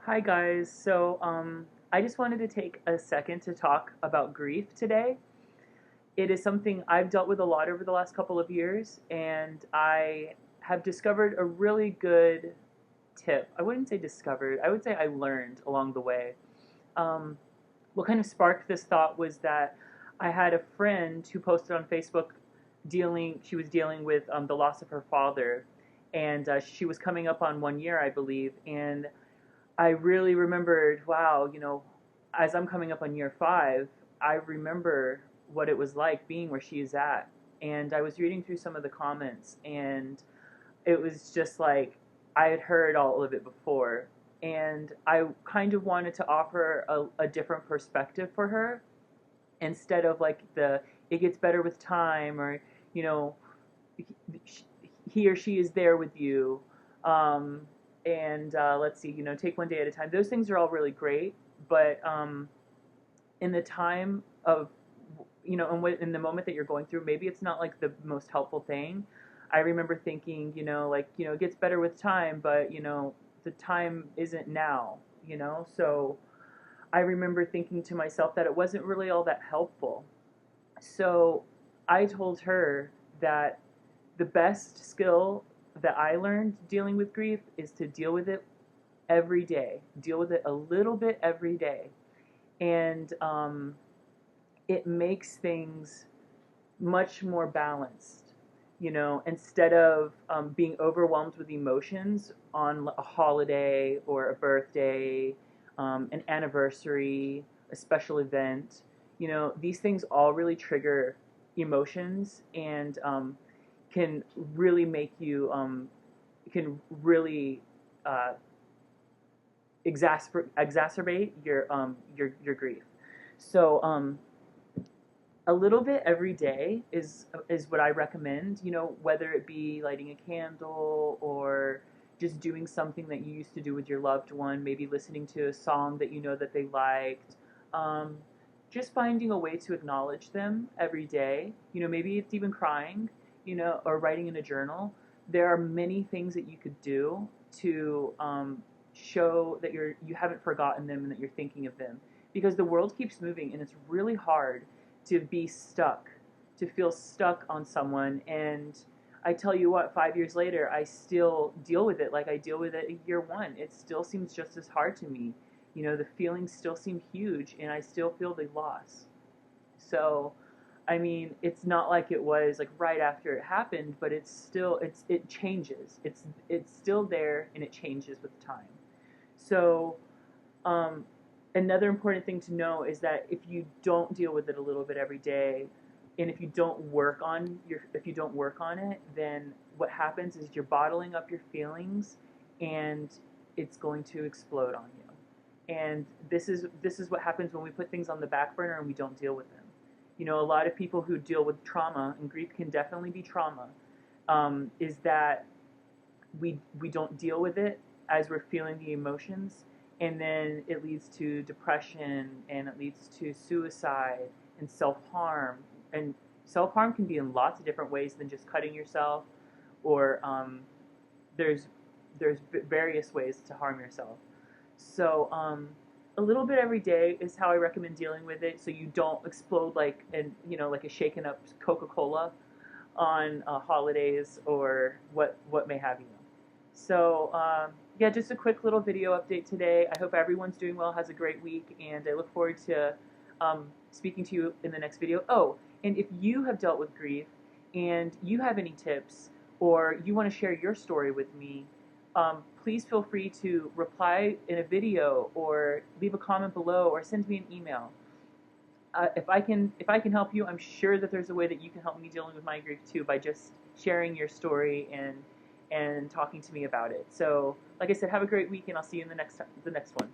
Hi guys. I just wanted to take a second to talk about grief today. It is something I've dealt with a lot over the last couple of years, and I have discovered a really good tip. I wouldn't say discovered, I would say I learned along the way. Um, what kind of sparked this thought was that I had a friend who posted on Facebook she was dealing with the loss of her father, and she was coming up on 1 year, I believe, and I really remembered, wow, as I'm coming up on year 5, I remember what it was like being where she is at. And I was reading through some of the comments, and it was just like I had heard all of it before. And I kind of wanted to offer a different perspective for her instead of like it gets better with time, or, you know, he or she is there with you. Um, and let's see, take one day at a time. Those things are all really great, but in the time of, in the moment that you're going through, maybe it's not like the most helpful thing. I remember thinking, it gets better with time, but the time isn't now. So I remember thinking to myself that it wasn't really all that helpful. So I told her that the best skill that I learned dealing with grief is to deal with it every day. Deal with it a little bit every day. And it makes things much more balanced. Instead of being overwhelmed with emotions on a holiday or a birthday, an anniversary, a special event, these things all really trigger emotions and can really make you can really uh, exacerbate your grief. So a little bit every day is what I recommend. Whether it be lighting a candle or just doing something that you used to do with your loved one, maybe listening to a song that you know that they liked. Um, just finding a way to acknowledge them every day. Maybe it's even crying, or writing in a journal. There are many things that you could do to show that you haven't forgotten them and that you're thinking of them, because the world keeps moving and it's really hard to be stuck, to feel stuck on someone. And I tell you what, 5 years later, I still deal with it like I deal with it in year 1. It still seems just as hard to me. The feelings still seem huge, and I still feel the loss. So, I mean, it's not like it was like right after it happened, but it changes. It's still there, and it changes with time. So, um, another important thing to know is that if you don't deal with it a little bit every day, and if you don't work on it, then what happens is you're bottling up your feelings, and it's going to explode on you. And this is what happens when we put things on the back burner and we don't deal with them. A lot of people who deal with trauma, and grief can definitely be trauma, is that we don't deal with it as we're feeling the emotions, and then it leads to depression, and it leads to suicide and self-harm. And self-harm can be in lots of different ways than just cutting yourself, or there's various ways to harm yourself. So a little bit every day is how I recommend dealing with it, so you don't explode like a shaken up Coca-Cola on holidays or what may have you. So yeah, just a quick little video update today. I hope everyone's doing well, has a great week, and I look forward to speaking to you in the next video. Oh, and if you have dealt with grief and you have any tips, or you want to share your story with me, please feel free to reply in a video, or leave a comment below, or send me an email. If I can help you, I'm sure that there's a way that you can help me dealing with my grief too, by just sharing your story and talking to me about it. So, like I said, have a great week, and I'll see you in the next one.